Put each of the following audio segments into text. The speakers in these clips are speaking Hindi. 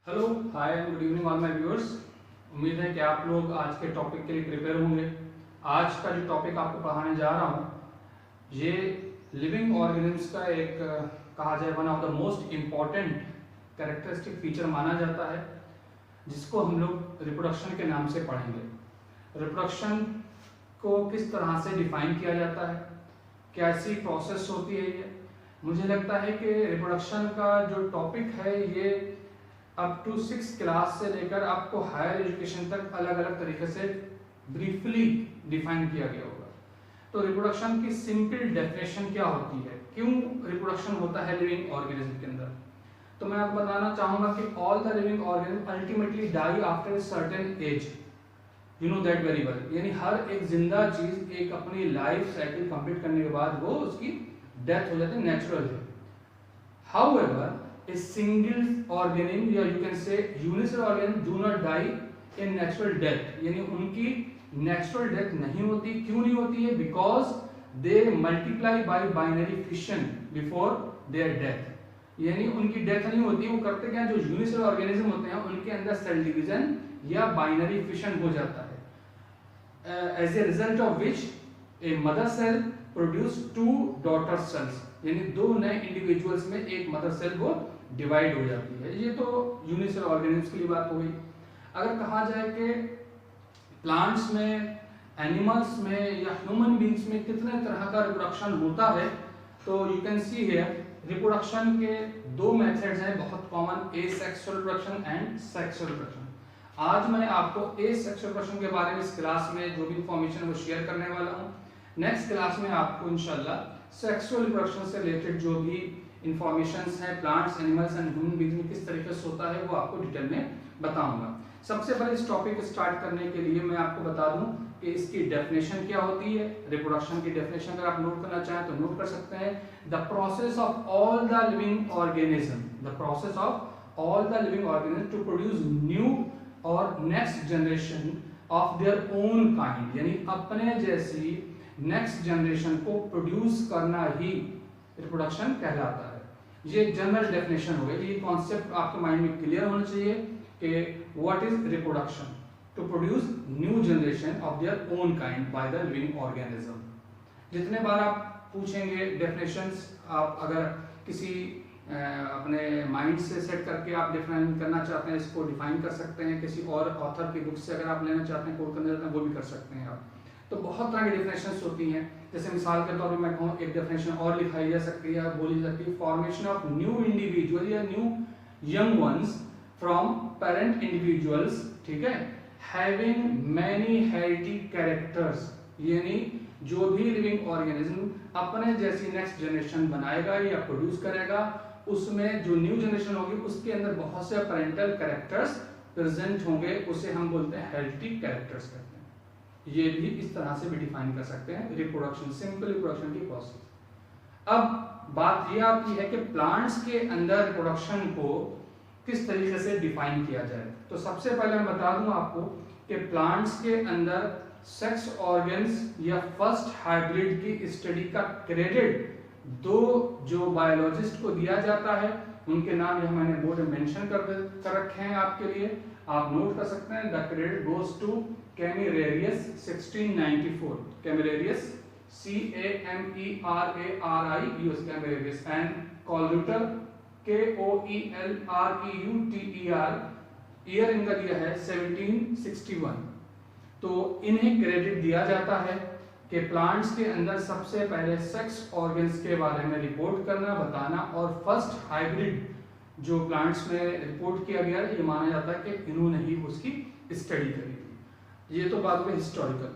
Hello hi and good evening all my viewers. उम्मीद है कि आप लोग आज के टॉपिक के लिए प्रिपेयर होंगे। आज का जो टॉपिक आपको पढ़ाने जा रहा हूँ ये लिविंग ऑर्गेनिम्स का एक कहा जाए one of the most important characteristic feature माना जाता है, जिसको हम लोग रिप्रोडक्शन के नाम से पढ़ेंगे। रिप्रोडक्शन को किस तरह से डिफाइन किया जाता है, कैसी प्रोसेस होती है ये। मुझे लगता है कि रिप्रोडक्शन का जो टॉपिक है ये अप टू 6th क्लास से लेकर आपको हायर एजुकेशन तक अलग अलग तरीके से ब्रीफली डिफाइन किया गया होगा। तो रिप्रोडक्शन की सिंपल डेफिनेशन क्या होती है, क्यों रिप्रोडक्शन होता है लिविंग ऑर्गेनिज्म के अंदर, तो मैं आपको बताना चाहूंगा कि all the living organism ultimately die after certain age, you know that very well. यानी हर एक जिंदा चीज एक अपनी लाइफ साइकिल कंप्लीट करने के बाद वो उसकी डेथ हो जाती है, नेचुरल है। हाउएवर a single organism या you can say unicellular organism do not die in natural death, यानी उनकी नेचुरल डेथ नहीं होती। क्यों नहीं होती है? Because they multiply by binary fission before there death. यानी उनकी डेथ नहीं होती, वो करते क्या, जो यूनिसेलुलर ऑर्गेनिज्म होते हैं उनके अंदर सेल डिवीजन या बाइनरी फिशन हो जाता है, as a result of which a mother cell produce two daughter cells, यानी दो नए इंडिविजुअल्स में एक मदर सेल वो डिवाइड हो जाती है। ये तो यूनिसेलुलर ऑर्गेनिज्म के लिए बात हो गई। अगर कहा जाए कि प्लांट्स में, एनिमल्स में या ह्यूमन बींग्स में कितने तरह का रिप्रोडक्शन होता है, तो you can see here reproduction के दो मेथड्स हैं बहुत common, asexual reproduction and sexual reproduction. आज मैं आपको एसेक्सुअल रिप्रोडक्शन के बारे में इस क्लास में जो भी इंफॉर्मेशन वो शेयर करने वाला हूँ। नेक्स्ट क्लास में आपको इंशाल्लाह सेक्सुअल रिप्रोडक्शन से रिलेटेड जो भी इंफॉर्मेशंस हैं plants, animals and human beings में किस तरीके से होता है वो आपको डिटेल में बताऊंगा। सबसे पहले इस टॉपिक को स्टार्ट करने के लिए मैं आपको बता दूं कि इसकी डेफिनेशन क्या होती है। रिप्रोडक्शन की डेफिनेशन अगर आप नोट करना चाहें तो नोट कर सकते हैं। The process of all the living organism, the process of all the living organism to produce new और next generation of their own kind, यानी अपने जैसी नेक्स्ट जनरेशन को प्रोड्यूस करना ही रिप्रोडक्शन कहलाता है। ये जनरल डेफिनेशन हो गई। ये कॉन्सेप्ट आपके माइंड में क्लियर होना चाहिए कि what is reproduction, to produce new generation of their own kind by the living organism. जितने बार आप पूछेंगे डेफिनेशंस, आप अगर किसी अपने माइंड से सेट करके आप डिफाइन करना चाहते हैं, इसको डिफाइन कर सकते हैं। किसी और ऑथर की बुक से अगर आप लेना चाहते हैं, कोड करना चाहते हैं, वो भी कर सकते हैं आप। तो बहुत तरह की डेफिनेशंस होती हैं। जैसे मिसाल के तौर पर मैं कहूँ, एक डेफिनेशन और लिखाई जा सकती है, बोली जाती है, फॉर्मेशन ऑफ न्यू इंडिविजुअल या new young ones from parent individuals, ठीक है, हैविंग मैनी हेरिडिटरी कैरेक्टर्स, यानी जो भी लिविंग ऑर्गेनिज्म अपने जैसी नेक्स्ट जनरेशन बनाएगा या प्रोड्यूस करेगा, उसमें जो न्यू जनरेशन होगी उसके अंदर बहुत से पेरेंटल कैरेक्टर्स प्रेजेंट होंगे, उसे हम बोलते हैं हेरिडिटरी कैरेक्टर्स कहते हैं। ये भी इस तरह से भी डिफाइन कर सकते हैं रिप्रोडक्शन, सिंपल रिप्रोडक्शन की प्रोसेस। अब बात ये आती है कि प्लांट्स के अंदर रिप्रोडक्शन को किस तरीके से डिफाइन किया जाए। तो सबसे पहले मैं बता दूं आपको कि प्लांट्स के अंदर सेक्स ऑर्गन्स या फर्स्ट हाइब्रिड की स्टडी का क्रेडिट दो जो बायोलॉजिस्ट को दिया जाता है, उनके नाम यहां मैंने बोर्ड में मेंशन कर रखे हैं आपके लिए, आप नोट कर सकते हैं। The credit goes to Camerarius 1694, Camerarius CAMERARIUS, Camerarius, and Koelreuter KOELREUTER, year इनका दिया है 1761। तो इन्हें क्रेडिट दिया जाता है कि प्लांट्स के अंदर सबसे पहले सेक्स ऑर्गन्स के बारे में रिपोर्ट करना, बताना, और फर्स्ट हाइब्रिड जो प्लांट्स में रिपोर्ट किया गया है, ये माना जाता है कि इन्होंने ही उसकी स्टडी करी थी। ये तो बात हुई हिस्टोरिकल।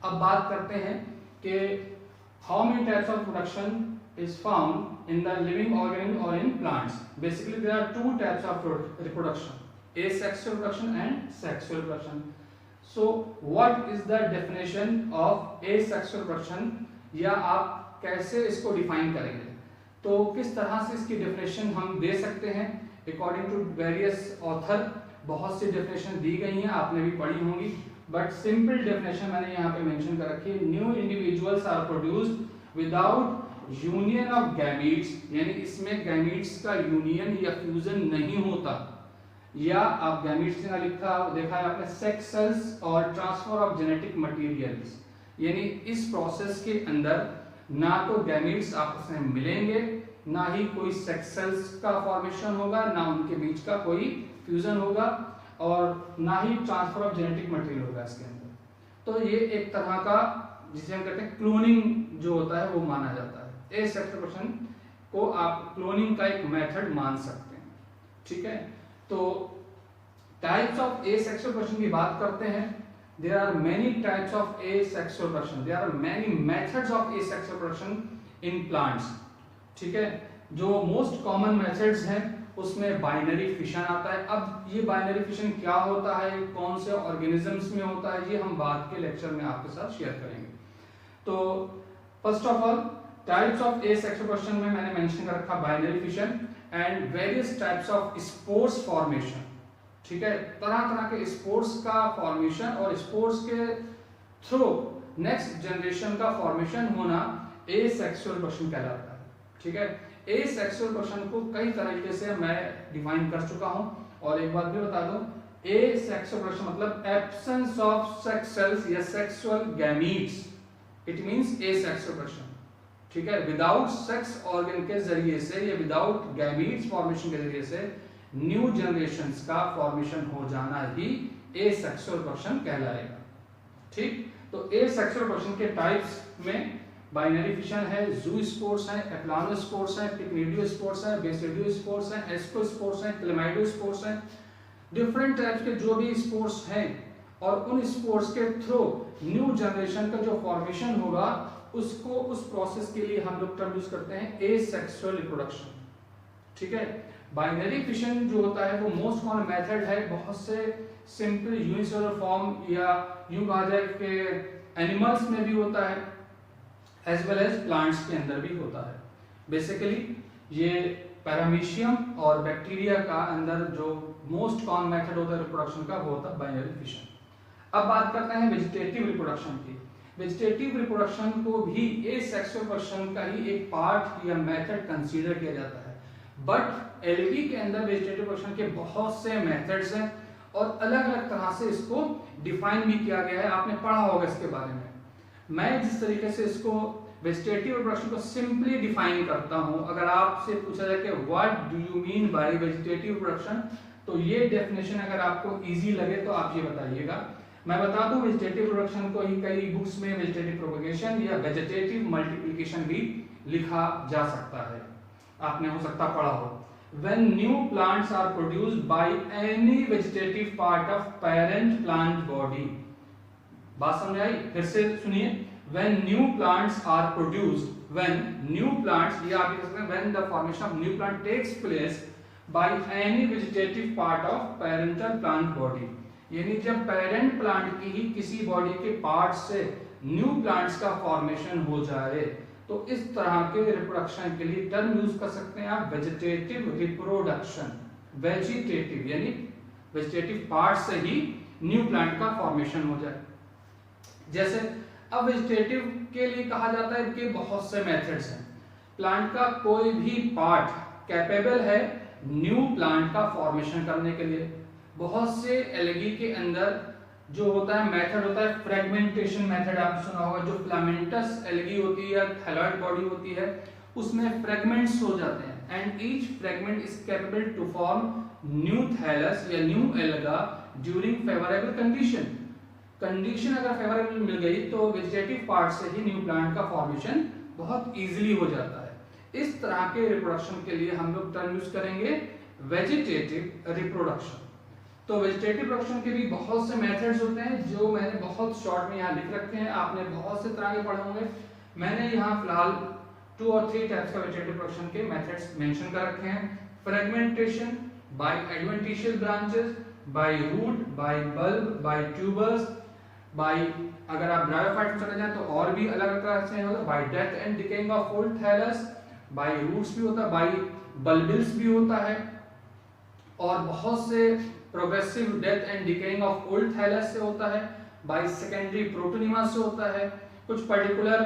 अब बात करते हैं कि how many types of production is found in the living organism or in plants. Basically there are two types of reproduction, asexual reproduction and sexual reproduction. So what is the definition of asexual reproduction, या आप कैसे इसको डिफाइन करेंगे, तो किस तरह से इसकी डेफिनेशन हम दे सकते हैं। अकॉर्डिंग टू वेरियस ऑथर बहुत सी डेफिनेशन दी गई हैं, आपने भी पढ़ी होंगी, बट सिंपल डेफिनेशन मैंने यहाँ पे मेंशन कर रखी है। New individuals are produced without union of gametes, यानी इसमें गैमीट्स का यूनियन या फ्यूजन नहीं होता, या आप गैमीट्स का लिखा देखा है आपने सेक्स सेल्स और ट्रांसफर ऑफ जेनेटिक मटेरियल्स, यानी इस प्रोसेस के अंदर ना तो गैमीट्स आपस में मिलेंगे, ना ही कोई सेक्स सेल्स का फॉर्मेशन होगा, ना उनके बीच का कोई फ्यूजन होगा, और ना ही ट्रांसफर ऑफ जेनेटिक मटेरियल होगा इसके अंदर। तो ये एक तरह का जिसे हम कहते हैं क्लोनिंग जो होता है वो माना जाता है। एसेक्सुअल रिप्रोडक्शन को आप क्लोनिंग का एक मेथड मान सकते हैं, ठीक है। तो टाइप्स ऑफ एसेक्सुअल रिप्रोडक्शन की बात करते हैं। There are many types of asexual reproduction. There are many methods of asexual reproduction in plants. ठीक है, जो मोस्ट कॉमन मेथड्स हैं उसमें बाइनरी फिशन आता है। अब ये बाइनरी फिशन क्या होता है, कौन से ऑर्गेनिजम्स में होता है, ये हम बाद के लेक्चर में आपके साथ शेयर करेंगे। तो first of all types of asexual reproduction में मैंने मेंशन कर रखा binary fission and various types of spores formation. ठीक है, तरह तरह के स्पोर्स का फॉर्मेशन और स्पोर्स के थ्रू नेक्स्ट जनरेशन का फॉर्मेशन होना एसेक्सुअल रिप्रोडक्शन कहलाता है। ठीक है, एसेक्सुअल रिप्रोडक्शन को कई तरीके से मैं डिफाइन कर चुका हूं, और एक बात भी बता दूं, एसेक्सुअल रिप्रोडक्शन मतलब एब्सेंस ऑफ सेक्स सेल्स या sexual gametes, it means asexual reproduction. ठीक है, विदाउट सेक्स ऑर्गन के जरिए से या विदाउट गैमीट्स फॉर्मेशन के जरिए से न्यू जनरेशंस का फॉर्मेशन हो जाना ही एसेक्सुअल रिप्रोडक्शन कहलाएगा। ठीक, तो एसेक्सुअल रिप्रोडक्शन के टाइप्स में बाइनरी फिशन है, ज़ूस्पोर्स है, एप्लानोस्पोर्स है, पिक्निडियोस्पोर्स है, बेसिडियोस्पोर्स है, एस्कोस्पोर्स है, क्लेमाइडोस्पोर्स है। डिफरेंट टाइप्स के जो भी स्पोर्स हैं और उन स्पोर्स के थ्रू न्यू जनरेशन का जो फॉर्मेशन होगा उसको, उस प्रोसेस के लिए हम लोग टर्म यूज करते हैं एसेक्सुअल रिप्रोडक्शन। ठीक है, बाइनरी फिशन जो होता है वो मोस्ट कॉमन मेथड है। बहुत से सिंपल यूनिसेलुलर फॉर्म या यूं कहा जाए कि एनिमल्स में भी होता है एज वेल एज प्लांट्स के अंदर भी होता है। बेसिकली ये पैरामीशियम और बैक्टीरिया का अंदर जो मोस्ट कॉमन मेथड होता है रिप्रोडक्शन का वो होता है बाइनरी फिशन। अब बात करते हैं वेजिटेटिव रिप्रोडक्शन की। वेजिटेटिव रिप्रोडक्शन को भी एसेक्सुअल रिप्रोडक्शन का ही एक पार्ट या मेथड कंसीडर किया जाता है, बट एलगी के अंदर वेजिटेटिव रिप्रोडक्शन के बहुत से मेथड्स हैं और अलग अलग तरह से इसको डिफाइन भी किया गया है। आपने पढ़ा होगा इसके बारे में। मैं जिस तरीके से इसको वेजिटेटिव रिप्रोडक्शन को सिंपली डिफाइन करता हूं, अगर आपसे पूछा जाए कि what do you mean by vegetative reproduction, तो ये डेफिनेशन अगर आपको इजी लगे तो आप ये बताइएगा। मैं बता दूं वेजिटेटिव रिप्रोडक्शन को ही कई बुक्स में वेजिटेटिव प्रोपगेशन या वेजिटेटिव मल्टीप्लिकेशन भी लिखा जा सकता है, आपने हो सकता पढ़ा हो। When new plants are produced by any vegetative part of parent plant body, बात समझ आई? फिर से सुनिए। When new plants are produced, when new plants, ये आप लिख सकते हैं when the formation of new plant takes place by any vegetative part of parental plant body, यानी जब पेरेंट प्लांट की ही किसी बॉडी के पार्ट से न्यू प्लांट्स का फॉर्मेशन हो जाए, तो इस तरह के रिप्रोडक्शन के लिए टर्म यूज कर सकते हैं आप वेजिटेटिव रिप्रोडक्शन। वेजिटेटिव यानी वेजिटेटिव पार्ट से ही न्यू प्लांट का फॉर्मेशन हो जाए। जैसे अब वेजिटेटिव के लिए कहा जाता है कि बहुत से मेथड्स हैं। प्लांट का कोई भी पार्ट कैपेबल है न्यू प्लांट का फॉर्मेशन करने के लिए। बहुत से एल्गी के अंदर जो होता है मेथड होता है फ्रेगमेंटेशन मेथड, आपने सुना होगा। जो फिलामेंटस एल्गी होती है या थैलॉइड बॉडी होती है उसमें फ्रेगमेंट्स हो जाते हैं and each fragment is capable to form new thallus या new alga during favourable condition. Condition अगर फेवरेबल मिल गई तो वेजिटेटिव पार्ट से ही न्यू प्लांट का फॉर्मेशन बहुत इजीली हो जाता है। इस तरह के रिप्रोडक्शन के लिए हम लोग टर्म यूज करेंगे वेजिटेटिव रिप्रोडक्शन। तो वेजिटेटिव रिप्रोडक्शन के भी बहुत से मेथड्स होते हैं जो मैंने बहुत शॉर्ट में यहाँ लिख रखे हैं। आपने बहुत से तरह के पढ़े होंगे। मैंने यहाँ फिलहाल 2 और 3 टाइप्स का वेजिटेटिव रिप्रोडक्शन के मेथड्स मेंशन कर रखे हैं। Fragmentation by adventitious branches, by root, by bulb, by tubers, by, अगर आप ब्रायोफाइट में चले जाएं तो और भी अलग अलग तरह से होगा, by death and decaying of old thallus, by roots भी होता है, बाय बल्बिल्स भी होता है, और बहुत से progressive death and decaying of old thallus से होता है, बाय सेकेंडरी प्रोटोनिमा से होता है। कुछ पर्टिकुलर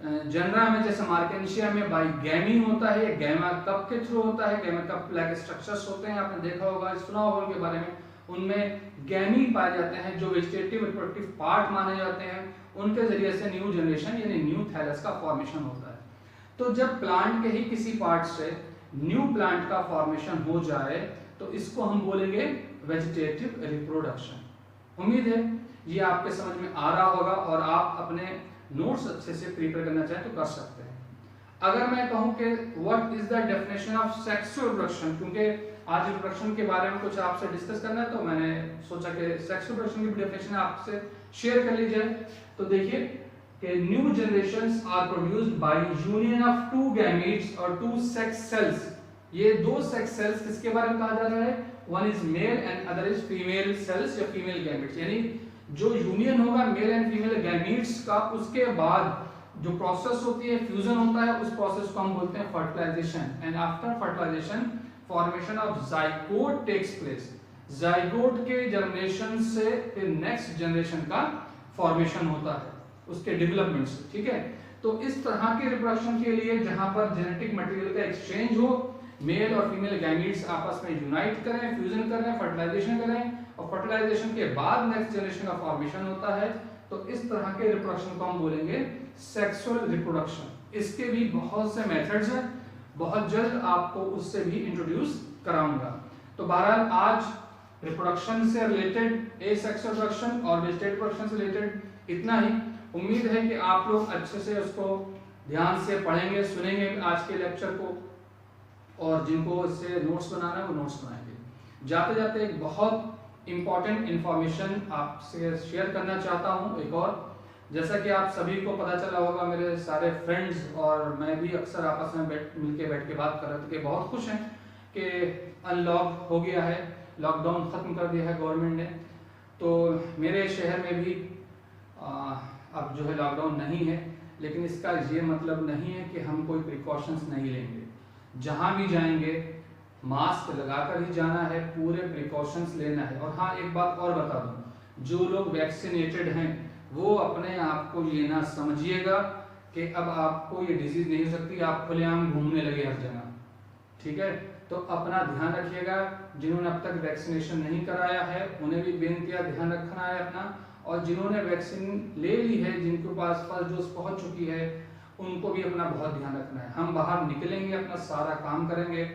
जनरा में जैसे मार्केंशिया में बाइगैमी होता है, गैमा कप के थ्रू होता है। गैमा कप लाइक स्ट्रक्चर्स होते हैं, आपने देखा होगा, सुना होगा उनके बारे में। उनमें गैमी पाए जाते हैं जो वेजिटेटिव रिप्रोडक्टिव पार्ट माने जाते हैं, उनके जरिए से न्यू जनरेशन यानी न्यू थैलस का फॉर्मेशन होता है। तो जब प्लांट के ही किसी पार्ट से न्यू प्लांट का फॉर्मेशन हो जाए तो इसको हम बोलेंगे वेजिटेटिव रिप्रोडक्शन। उम्मीद है ये आपके समझ में आ रहा होगा और आप अपने नोट्स अच्छे से प्रिपेयर करना चाहें तो कर सकते हैं। अगर मैं कहूं कि what is the definition of sexual reproduction, क्योंकि आज रिप्रोडक्शन के बारे में कुछ आपसे डिस्कस करना है तो मैंने सोचा कि सेक्सुअल रिप्रोडक्शन की डेफिनेशन आपसे शेयर कर ली जाए। तो देखिए कि new generations are produced by union of two gametes और टू सेक्स सेल्स। ये दो सेक्स सेल्स किसके बारे में कहा जा रहा है? One is male and other is female cells या फीमेल गैमीट्स। यानी जो यूनियन होगा मेल एंड फीमेल गैमीट्स का, उसके बाद जो प्रोसेस होती है, फ्यूजन होता है, उस प्रोसेस को हम बोलते हैं fertilization. And after fertilization formation of zygote takes place. Zygote के जर्मिनेशन से फिर नेक्स्ट जनरेशन का फॉर्मेशन होता है, उसके डेवलपमेंट से, ठीक है। तो इस तरह के रिप्रोडक्शन के लिए जहां पर जेनेटिक मटेरियल का एक्सचेंज हो, मेल और फीमेल गैमीट्स आपस में यूनाइट करें, फ्यूजन करें, फर्टिलाइजेशन करें और फर्टिलाइजेशन के बाद नेक्स्ट जनरेशन का फॉर्मेशन होता है, तो इस तरह के रिप्रोडक्शन को हम बोलेंगे सेक्सुअल रिप्रोडक्शन। इसके भी बहुत से मेथड्स हैं, बहुत जल्द आपको उससे भी इंट्रोड्यूस कराऊंगा। तो बहरहाल आज रिप्रोडक्शन से रिलेटेड, एसेक्सुअल रिप्रोडक्शन और वेजिटेटिव रिप्रोडक्शन से रिलेटेड इतना ही। उम्मीद है कि आप लोग अच्छे से उसको ध्यान से पढ़ेंगे, सुनेंगे आज के लेक्चर को, और जिनको इससे नोट्स बनाना है वो नोट्स बनाएंगे। जाते जाते एक बहुत इंपॉर्टेंट इंफॉर्मेशन आपसे शेयर करना चाहता हूँ एक और। जैसा कि आप सभी को पता चला होगा, मेरे सारे फ्रेंड्स और मैं भी अक्सर आपस में मिलके बैठ के बात कर रहे थे कि बहुत खुश हैं कि अनलॉक हो गया है, लॉकडाउन खत्म कर दिया है गवर्नमेंट ने। तो मेरे शहर में भी अब जो है लॉकडाउन नहीं है, लेकिन इसका ये मतलब नहीं है कि हम कोई प्रिकॉशंस नहीं लेंगे। जहां भी जाएंगे मास्क लगाकर ही जाना है, पूरे प्रिकॉशंस लेना है। और हाँ, एक बात और बता दूं, जो लोग वैक्सीनेटेड हैं वो अपने आप को ये ना समझिएगा कि अब आपको ये डिजीज नहीं हो सकती, आप खुलेआम घूमने लगे हर जगह, ठीक है। तो अपना ध्यान रखिएगा। जिन्होंने अब तक वैक्सीनेशन नहीं कराया है उन्हें भी बेनतिया ध्यान रखना है अपना, और जिन्होंने वैक्सीन ले ली है, जिनके पास फर्स्ट डोज पहुंच चुकी है, उनको भी अपना बहुत ध्यान रखना है। हम बाहर निकलेंगे, अपना सारा काम करेंगे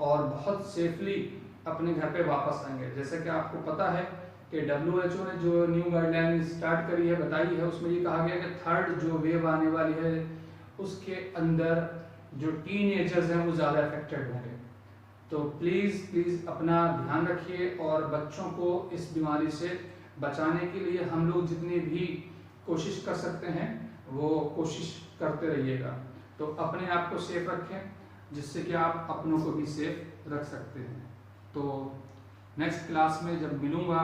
और बहुत सेफली अपने घर पे वापस आएंगे। जैसे कि आपको पता है कि WHO ने जो न्यू गाइडलाइन स्टार्ट करी है, बताई है, उसमें ये कहा गया कि थर्ड जो वेव आने वाली है उसके अंदर जो टीनेजर्स हैं वो ज़्यादा अफेक्टेड होंगे। तो प्लीज़ अपना ध्यान रखिए और बच्चों को इस बीमारी से बचाने के लिए हम लोग जितनी भी कोशिश कर सकते हैं वो कोशिश करते रहिएगा। तो अपने आप को सेफ रखें, जिससे कि आप अपनों को भी सेफ रख सकते हैं। तो नेक्स्ट क्लास में जब मिलूंगा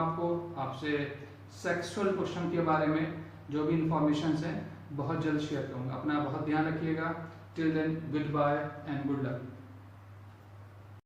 आपसे सेक्सुअल क्वेश्चन के बारे में जो भी इंफॉर्मेशन है बहुत जल्द शेयर करूंगा। अपना बहुत ध्यान रखिएगा। Till then, goodbye and good luck.